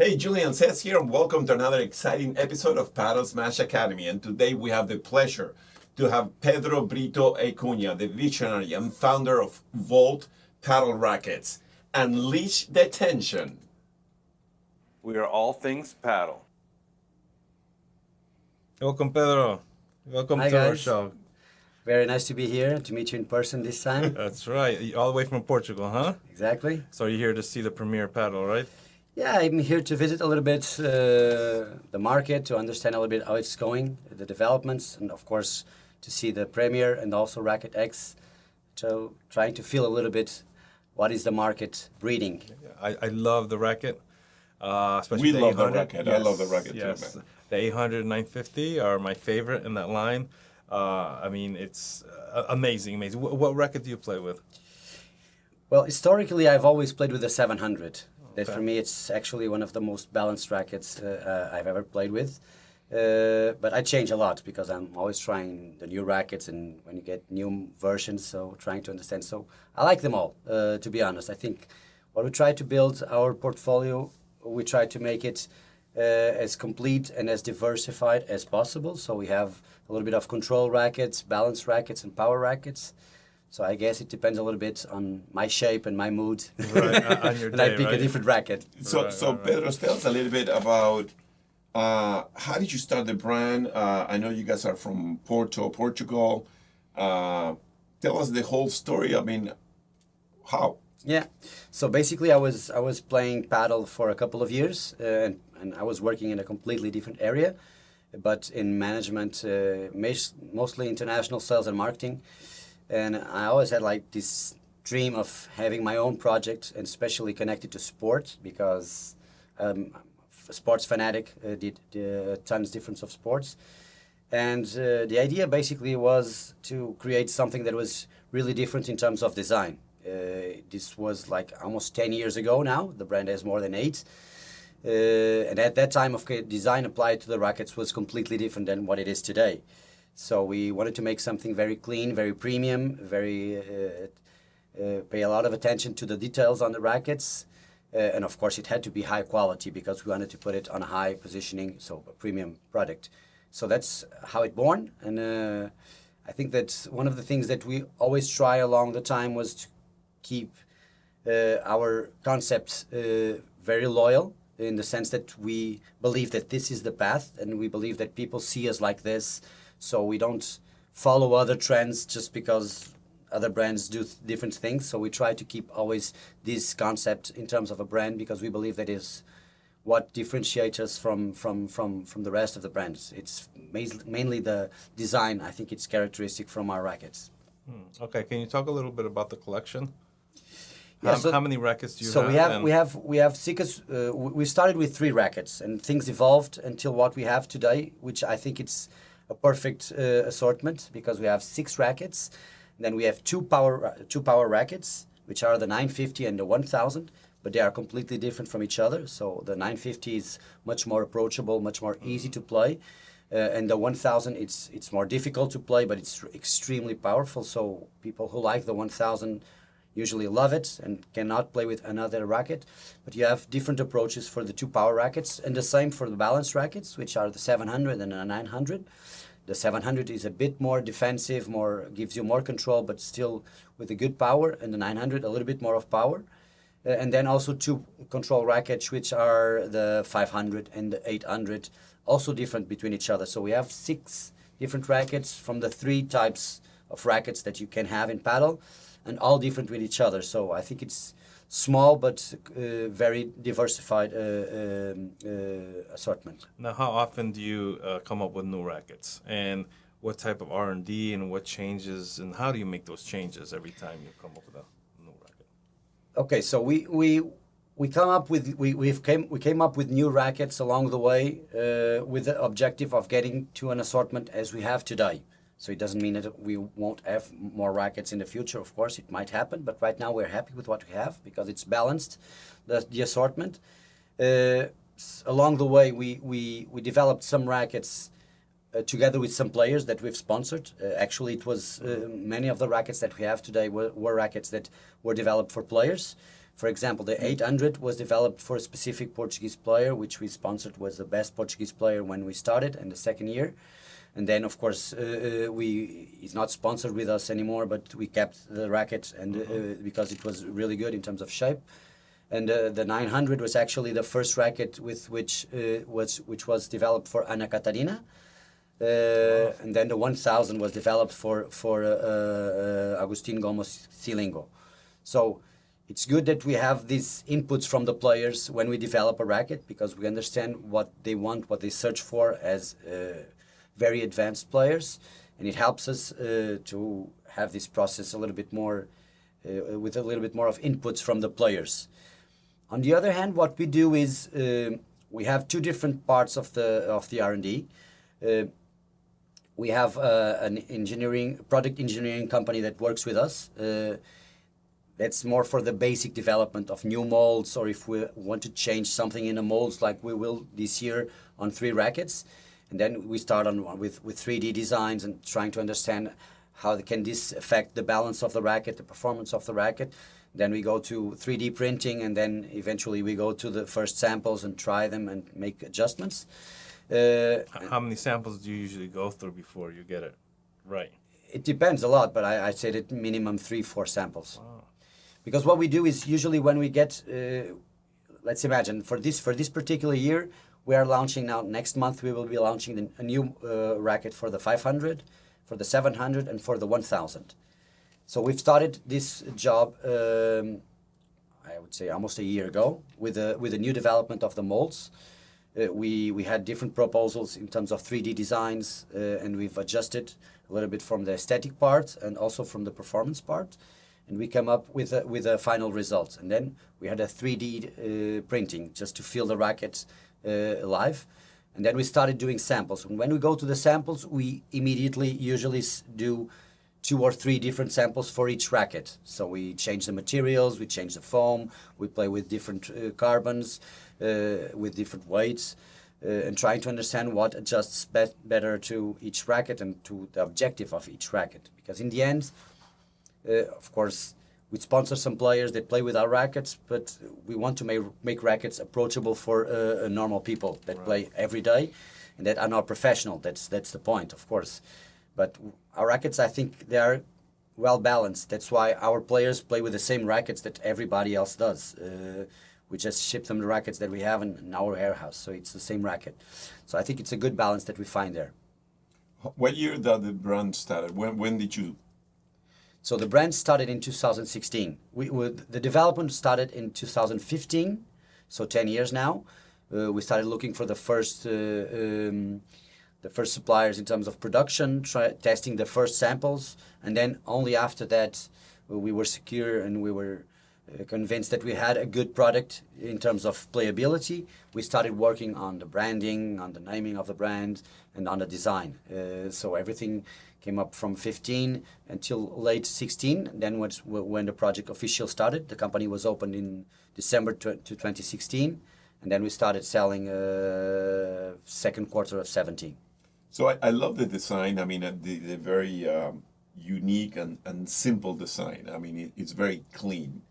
Hey, Julian, Cesc here, and welcome to another exciting episode of Padel Smash Academy. And today we have the pleasure to have Pedro Brito Cunha, the visionary and founder of Volt Padel Rackets. Unleash the tension. We are all things paddle. Welcome, Pedro. Welcome Hi, to our guys. show. Very nice to be here, to meet you in person this time. That's right. All the way from Portugal, huh? Exactly. So you're here to see the premier paddle, right? Yeah, I'm here to visit a little bit the market, to understand a little bit how it's going, the developments, and of course to see the Premier and also Racket X. So trying to feel a little bit what is the market breeding. I love the racket. We Especially love the 800. racket. I love the racket Yes. too, man. The 800 and 950 are my favorite in that line. It's amazing. What racket do you play with? Well, historically, I've always played with the 700. That Okay. for me, it's actually one of the most balanced rackets I've ever played with. But I change a lot because I'm always trying the new rackets and when you get new versions, so trying to understand. So I like them all, to be honest. I think what we try to build our portfolio, we try to make it as complete and as diversified as possible. So we have a little bit of control rackets, balance rackets, and power rackets. So I guess it depends a little bit on my shape and my mood. Right, on your And I day, pick right? a different racket. So, Right. Pedro, tell us a little bit about how did you start the brand? I know you guys are from Porto, Portugal. Tell us the whole story. I mean, how? Yeah. So basically, I was playing paddle for a couple of years, and I was working in a completely different area, but in management, mostly international sales and marketing. And I always had like this dream of having my own project, and especially connected to sport, because I'm a sports fanatic, did tons different of sports. And the idea basically was to create something that was really different in terms of design. This was like almost 10 years ago now. The brand has more than 8. And at that time, of course, design applied to the rackets was completely different than what it is today. So we wanted to make something very clean, very premium, very pay a lot of attention to the details on the rackets. And of course, it had to be high quality because we wanted to put it on a high positioning, so a premium product. So that's how it born. And I think that one of the things that we always try along the time was to keep our concept very loyal, in the sense that we believe that this is the path, and we believe that people see us like this. So we don't follow other trends just because other brands do different things. So we try to keep always this concept in terms of a brand, because we believe that is what differentiates us from the rest of the brands. It's mainly the design. I think it's characteristic from our rackets. Okay, can you talk a little bit about the collection? Yeah, How many rackets do you So have? we have six. We started with 3 rackets, and things evolved until what we have today, which I think it's a perfect assortment, because we have 6 rackets. Then we have two power rackets, which are the 950 and the 1000, but they are completely different from each other. So the 950 is much more approachable, much more easy to play. And the 1000, it's more difficult to play, but it's extremely powerful. So people who like the 1000 usually love it and cannot play with another racket. But you have different approaches for the 2 power rackets, and the same for the balanced rackets, which are the 700 and the 900. The 700 is a bit more defensive, gives you more control, but still with a good power, and the 900 a little bit more of power. And then also 2 control rackets, which are the 500 and the 800, also different between each other. So we have 6 different rackets from the 3 types of rackets that you can have in paddle, and all different with each other. So I think it's small but very diversified assortment. Now, how often do you come up with new rackets? And what type of R&D and what changes, and how do you make those changes every time you come up with a new racket? Okay, so we came up with new rackets along the way with the objective of getting to an assortment as we have today. So it doesn't mean that we won't have more rackets in the future. Of course, it might happen, but right now we're happy with what we have because it's balanced, the assortment. Along the way, we developed some rackets together with some players that we've sponsored. Actually, it was many of the rackets that we have today were rackets that were developed for players. For example, the 800 was developed for a specific Portuguese player, which we sponsored, was the best Portuguese player when we started in the second year. And then, of course, he's not sponsored with us anymore, but we kept the racket and because it was really good in terms of shape. And the 900 was actually the first racket which was developed for Ana Catarina. And then the 1000 was developed for Agustin Gomes Silingo. So it's good that we have these inputs from the players when we develop a racket, because we understand what they want, what they search for as very advanced players, and it helps us to have this process a little bit more with a little bit more of inputs from the players. On the other hand, what we do is we have two different parts of the R&D. We have an product engineering company that works with us. That's more for the basic development of new molds, or if we want to change something in the molds, like we will this year on 3 rackets. And then we start with 3D designs and trying to understand how can this affect the balance of the racket, the performance of the racket. Then we go to 3D printing, and then eventually we go to the first samples and try them and make adjustments. How many samples do you usually go through before you get it right? It depends a lot, but I'd say that minimum 3-4 samples. Wow. Because what we do is usually when we get, let's imagine for this particular year, we are launching now, next month we will be launching a new racket for the 500, for the 700, and for the 1000. So we've started this job, I would say almost a year ago, with a new development of the molds. We had different proposals in terms of 3D designs, and we've adjusted a little bit from the aesthetic part and also from the performance part. And we come up with a final result. And then we had a 3D printing just to feel the racket alive. And then we started doing samples. And when we go to the samples, we immediately usually do 2 or 3 different samples for each racket. So we change the materials, we change the foam, we play with different carbons, with different weights, and trying to understand what adjusts better to each racket and to the objective of each racket. Because in the end, of course, we sponsor some players that play with our rackets, but we want to make rackets approachable for normal people that play every day and that are not professional. That's the point, of course. But our rackets, I think they are well balanced. That's why our players play with the same rackets that everybody else does. We just ship them the rackets that we have in our warehouse, so it's the same racket. So I think it's a good balance that we find there. What year did the brand started? When did you? So the brand started in 2016. The development started in 2015, so 10 years now. We started looking for the first suppliers in terms of production, testing the first samples, and then only after that we were secure and we were convinced that we had a good product in terms of playability. We started working on the branding, on the naming of the brand, and on the design. So everything came up from 15 until late 16. Then when the project officially started, the company was opened in December to 2016, and then we started selling second quarter of 17. So I love the design. I mean, the very unique and simple design. I mean, it's very clean.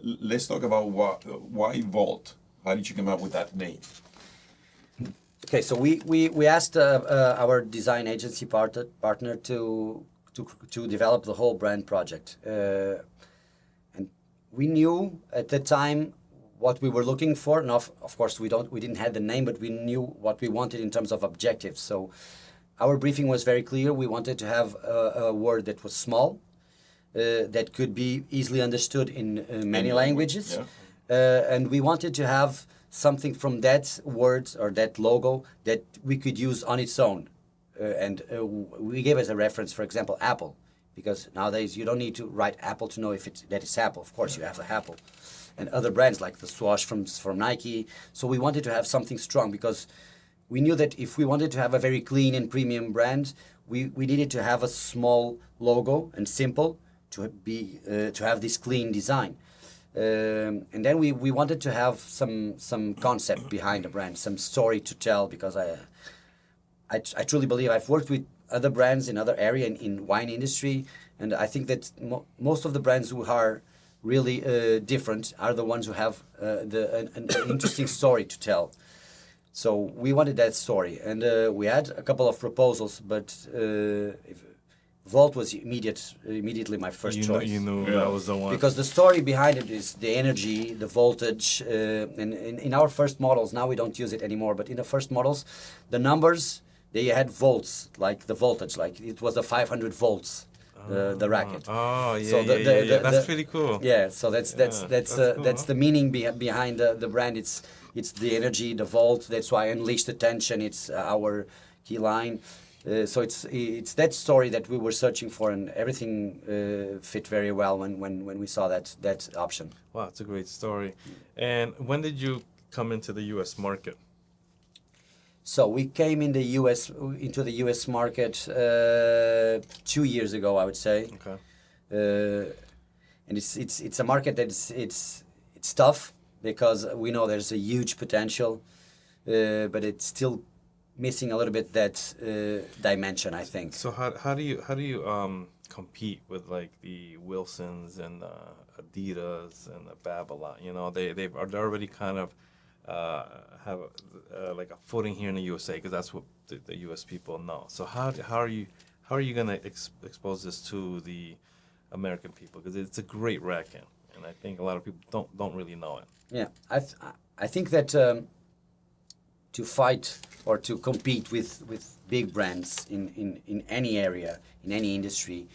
Let's talk about why Volt. How did you come up with that name? Okay, so we asked our design agency partner to develop the whole brand project, and we knew at the time what we were looking for. And of course, we didn't have the name, but we knew what we wanted in terms of objectives. So our briefing was very clear. We wanted to have a word that was small, that could be easily understood in many languages, and we wanted to have something from that word or that logo that we could use on its own. And we gave as a reference, for example, Apple, because nowadays you don't need to write Apple to know if that is Apple. Of course, you have the Apple. And other brands like the swoosh from Nike. So we wanted to have something strong because we knew that if we wanted to have a very clean and premium brand, we needed to have a small logo and simple to have this clean design. And then we wanted to have some concept behind the brand, some story to tell, because I truly believe I've worked with other brands in other area in wine industry, and I think that most of the brands who really different are the ones who have an interesting story to tell. So we wanted that story, and we had a couple of proposals, but Volt was immediately my first choice. You knew Yeah. that was the one. Because the story behind it is the energy, the voltage, and in our first models, now we don't use it anymore, but in the first models, the numbers, they had volts, like the voltage, like it was the 500 volts, the racket. Oh, yeah, So yeah. That's pretty cool. Yeah, so that's cool, the meaning behind the brand. It's the energy, the volt. That's why Unleash the Tension. It's our key line. So it's that story that we were searching for, and everything fit very well when we saw that option. Wow, it's a great story. And when did you come into the U.S. market? So we came into the U.S. market 2 years ago, I would say. Okay. And it's a market that it's tough because we know there's a huge potential, but it's still missing a little bit that dimension, I think. So how do you compete with like the Wilsons and Adidas and the Babylon? You know, they're already kind of have like a footing here in the USA because that's what the U.S. people know. So how are you gonna expose this to the American people? Because it's a great racket, and I think a lot of people don't really know it. Yeah, I think that to fight or to compete with big brands in any area, in any industry,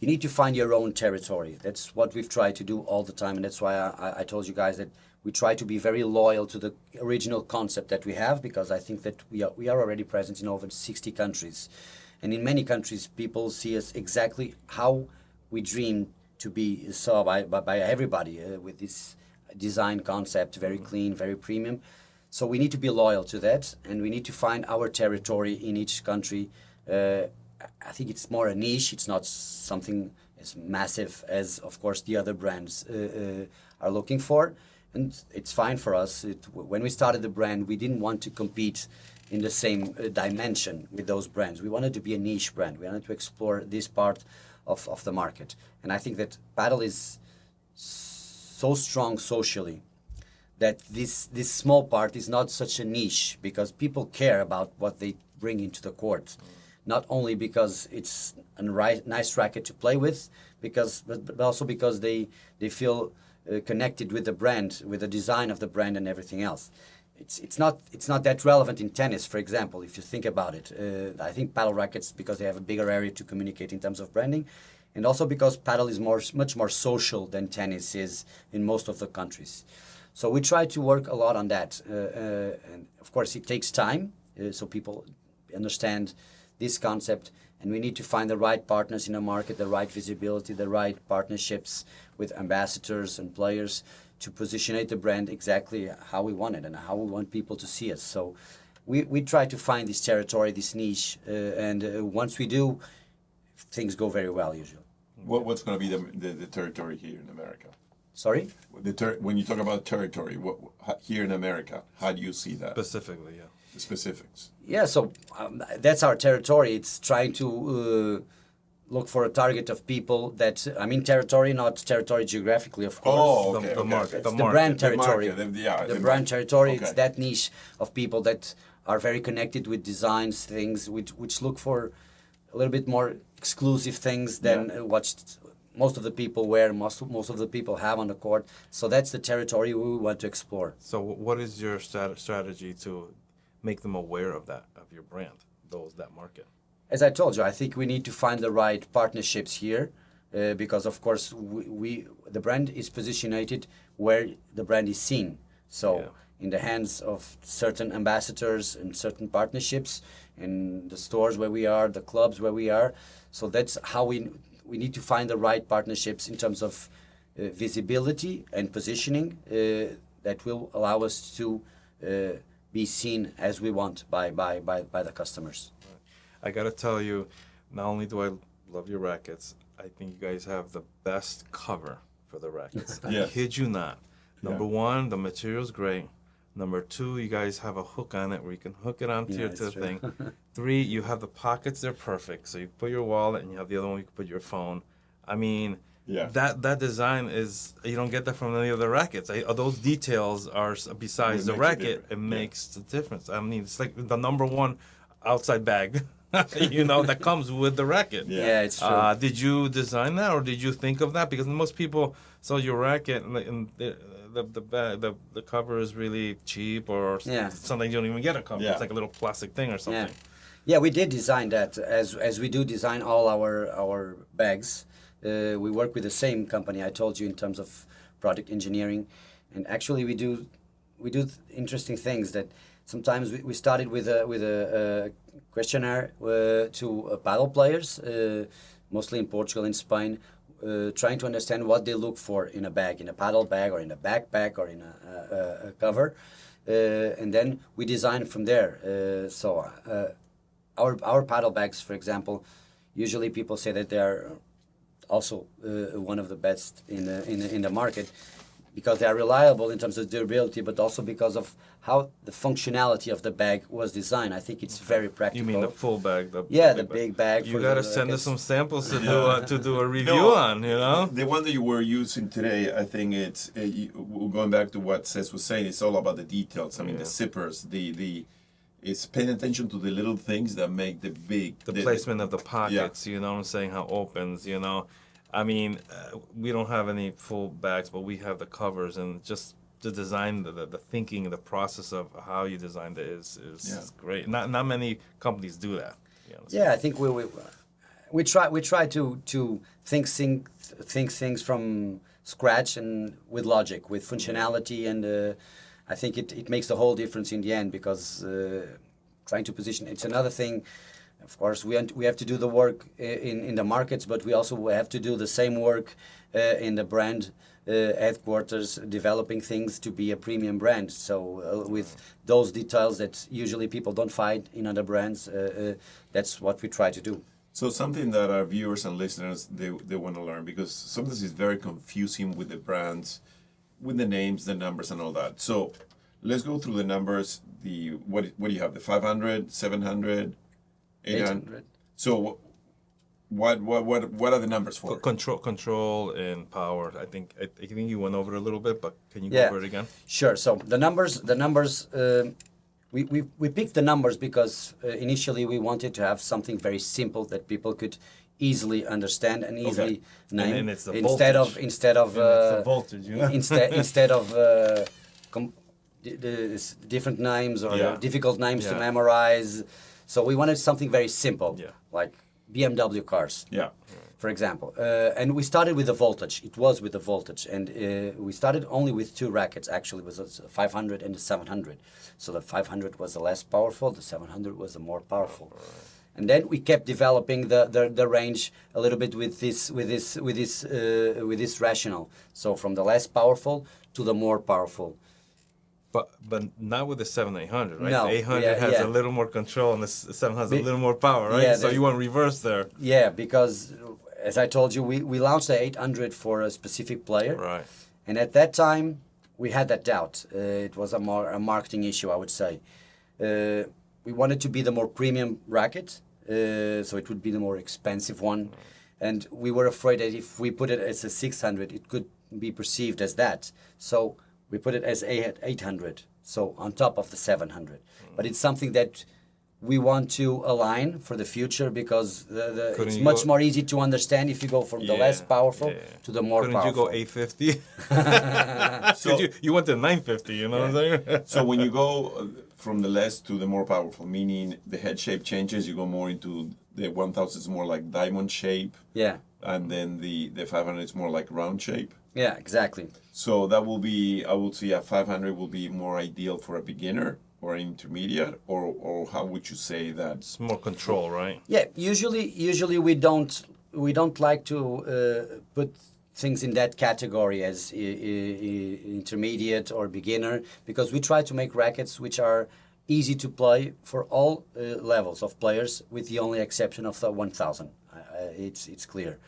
you need to find your own territory. That's what we've tried to do all the time, and that's why I told you guys that we try to be very loyal to the original concept that we have, because I think that we are already present in over 60 countries. And in many countries, people see us exactly how we dream to be saw by everybody with this design concept, very clean, very premium. So we need to be loyal to that, and we need to find our territory in each country. I think it's more a niche. It's not something as massive as, of course, the other brands are looking for. And it's fine for us. When we started the brand, we didn't want to compete in the same dimension with those brands. We wanted to be a niche brand. We wanted to explore this part of the market. And I think that Padel is so strong socially that this small part is not such a niche, because people care about what they bring into the court. Not only because it's a nice racket to play with, but also because they feel connected with the brand, with the design of the brand and everything else. It's not that relevant in tennis, for example, if you think about it. I think paddle rackets, because they have a bigger area to communicate in terms of branding, and also because paddle is much more social than tennis is in most of the countries. So we try to work a lot on that, and of course it takes time, so people understand this concept, and we need to find the right partners in the market, the right visibility, the right partnerships with ambassadors and players to positionate the brand exactly how we want it and how we want people to see us. So we try to find this territory, this niche, and once we do, things go very well usually. What's going to be the territory here in America? Sorry? When you talk about territory, here in America, how do you see that? Specifically, yeah. The specifics. Yeah, so that's our territory. It's trying to look for a target of people that, I mean territory, not territory geographically, of course. Oh, okay. The market. It's the brand territory. The brand territory, okay. it's that niche of people that are very connected with designs, things which look for a little bit more exclusive things than what most of the people wear, most of the people have on the court. So that's the territory we want to explore. So what is your strategy to make them aware of your brand, that market? As I told you, I think we need to find the right partnerships here, because of course the brand is positioned where the brand is seen. So in the hands of certain ambassadors and certain partnerships, in the stores where we are, the clubs where we are. So that's how we need to find the right partnerships in terms of visibility and positioning that will allow us to be seen as we want by the customers. I gotta tell you, not only do I love your rackets, I think you guys have the best cover for the rackets. I kid you not. Number one, the material's great. Number two, you guys have a hook on it where you can hook it onto the thing. Three, you have the pockets, they're perfect. So you put your wallet and you have the other one you can put your phone. I mean, Yeah. that design is, you don't get that from any other rackets. Those details are besides the Will make a racket. difference. It Yeah. makes the difference. I mean, it's like the number one outside bag, that comes with the racket. Yeah. Yeah, it's true. Did you design that, or did you think of that? Because most people saw your racket and the cover is really cheap, or Yeah. sometimes you don't even get a cover. Yeah. It's like a little plastic thing or something. Yeah, we did design that as we do design all our bags. We work with the same company I told you in terms of product engineering, and actually we do interesting things that sometimes we started with a questionnaire to paddle players, mostly in Portugal and Spain, trying to understand what they look for in a bag, in a paddle bag or in a backpack or in a cover, and then we design from there. Our paddle bags, for example, usually people say that they are also one of the best in the market because they are reliable in terms of durability, but also because of how the functionality of the bag was designed. I think it's very practical. You mean the full bag? The big bag. You for gotta the send us rackets. some samples to do a review No, on. The one that you were using today, I think it's going back to what Cesc was saying. It's all about the details. I mean, the zippers, it's paying attention to the little things that make the big. The placement of the pockets. You know what I'm saying? How it opens. I mean, we don't have any full bags, but we have the covers, and just the design, the thinking, the process of how you designed it is great. Not many companies do that. Yeah, I think we try to think things from scratch and with logic, with functionality, and I think it makes the whole difference in the end because trying to position it's another thing. Of course, we have to do the work in the markets, but we also have to do the same work in the brand headquarters, developing things to be a premium brand. So with those details that usually people don't find in other brands, that's what we try to do. So something that our viewers and listeners they want to learn, because sometimes it's very confusing with the brands, with the names, the numbers, and all that. So let's go through the numbers. What do you have? The 500, 700. 800. So, what are the numbers for? Control and power. I think you went over it a little bit, but can you go over it again? Sure. So the numbers. We picked the numbers because initially we wanted to have something very simple that people could easily understand and easily name. And it's the instead voltage. of It's the voltage, instead of different names or difficult names to memorize. So we wanted something very simple, like BMW cars, for example. And we started with the voltage. It was with the voltage. And we started only with two rackets, actually. It was a 500 and a 700. So the 500 was the less powerful. The 700 was the more powerful. And then we kept developing the range a little bit with this rationale. So from the less powerful to the more powerful. But not with the 700-800, right? No, The 800 has a little more control, and the 700 has a little more power, right? Yeah, so you went reverse there. Yeah, because as I told you, we launched the 800 for a specific player, Right? And at that time we had that doubt. It was a marketing issue, I would say. We wanted to be the more premium racket, so it would be the more expensive one, and we were afraid that if we put it as a 600, it could be perceived as that. So we put it as 800, so on top of the 700. But it's something that we want to align for the future because it's much more easy to understand if you go from the less powerful to the more powerful. Couldn't you go 850? So you went to 950, you know what I'm saying? So when you go from the less to the more powerful, meaning the head shape changes, you go more into the 1000 is more like diamond shape. Yeah. And then the 500 is more like round shape. Yeah, exactly. So that will be, I would say a 500 will be more ideal for a beginner or an intermediate, or how would you say that? It's more control, right? Yeah, usually we don't like to put things in that category as intermediate or beginner, because we try to make rackets which are easy to play for all levels of players, with the only exception of the 1000. It's clear.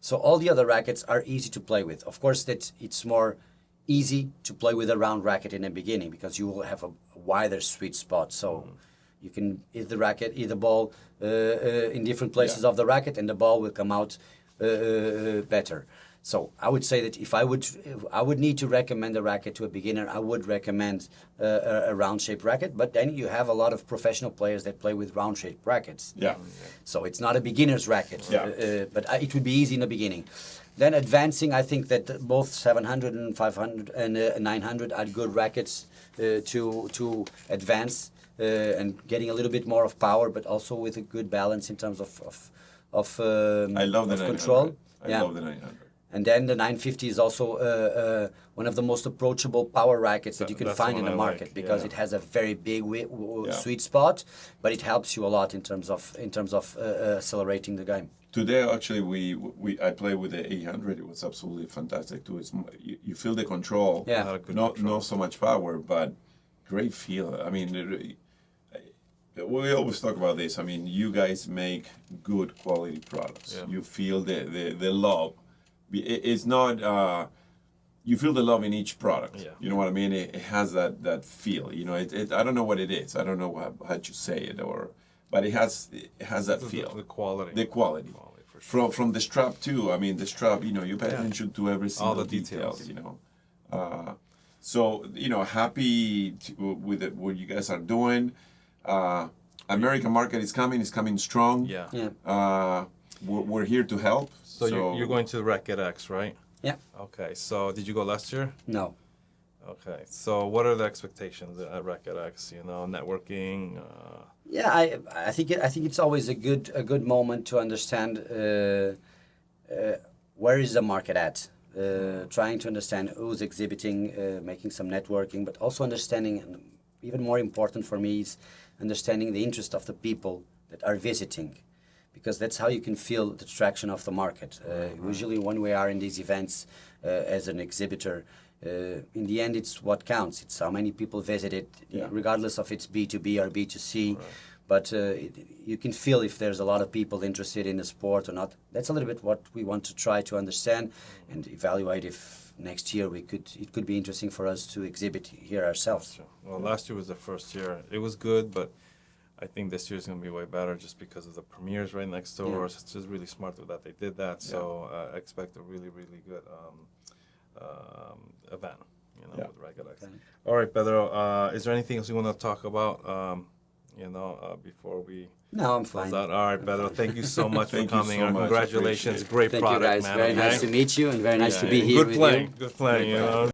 So all the other rackets are easy to play with. Of course, it's more easy to play with a round racket in the beginning because you will have a wider sweet spot. So you can hit the ball in different places of the racket, and the ball will come out better. So I would say that if I would need to recommend a racket to a beginner, I would recommend a round-shaped racket. But then you have a lot of professional players that play with round-shaped rackets. Yeah. So it's not a beginner's racket, Yeah. but it would be easy in the beginning. Then advancing, I think that both 700 and 500 and 900 are good rackets to advance and getting a little bit more of power, but also with a good balance in terms of I love the 900. control. I love the 900. And then the 950 is also one of the most approachable power rackets that you can That's find the in one the I market like, because yeah. it has a very big Yeah. sweet spot, but it helps you a lot in terms of accelerating the game. Today, actually, I played with the 800. It was absolutely fantastic too. You feel the control. Yeah. Not a good Not control. so much power, but great feel. I mean, we always talk about this. I mean, you guys make good quality products. Yeah. You feel the love. It's not. You feel the love in each product. Yeah. You know what I mean? It has that feel. You know, I don't know what it is. I don't know how to say it, but it has that feel. The quality. The quality. For sure. From the strap too. I mean, the strap. You know, you pay attention to every single the detail. details. You know, so you know, happy with what you guys are doing. American market is coming. It's coming strong. Yeah. Yeah. We're here to help. So you're going to the Racket X, right? Yeah. Okay. So did you go last year? No. Okay. So what are the expectations at Racket X? You know, networking. Yeah, I think it's always a good moment to understand where is the market at. Trying to understand who's exhibiting, making some networking, but also understanding, and even more important for me is understanding the interest of the people that are visiting, because that's how you can feel the traction of the market. Usually when we are in these events as an exhibitor, in the end it's what counts. It's how many people visit it, Yeah. regardless of it's B2B or B2C. But you can feel if there's a lot of people interested in the sport or not. That's a little bit what we want to try to understand and evaluate if next year it could be interesting for us to exhibit here ourselves. Well, last year was the first year. It was good, but I think this year's going to be way better just because of the premieres right next door. Yeah. It's just really smart that they did that. So I expect a really, really good event, you know, Yeah. with Racket X. Okay. All right, Pedro, is there anything else you want to talk about, you know, before we No, I'm close fine. out? All right, Pedro, thank you so much for Thank you coming. so and much. congratulations. Appreciate it. Great Thank product, you guys. man. Very nice okay? to meet you and very nice to Yeah, be yeah. here Good with playing. you. Good playing, you know.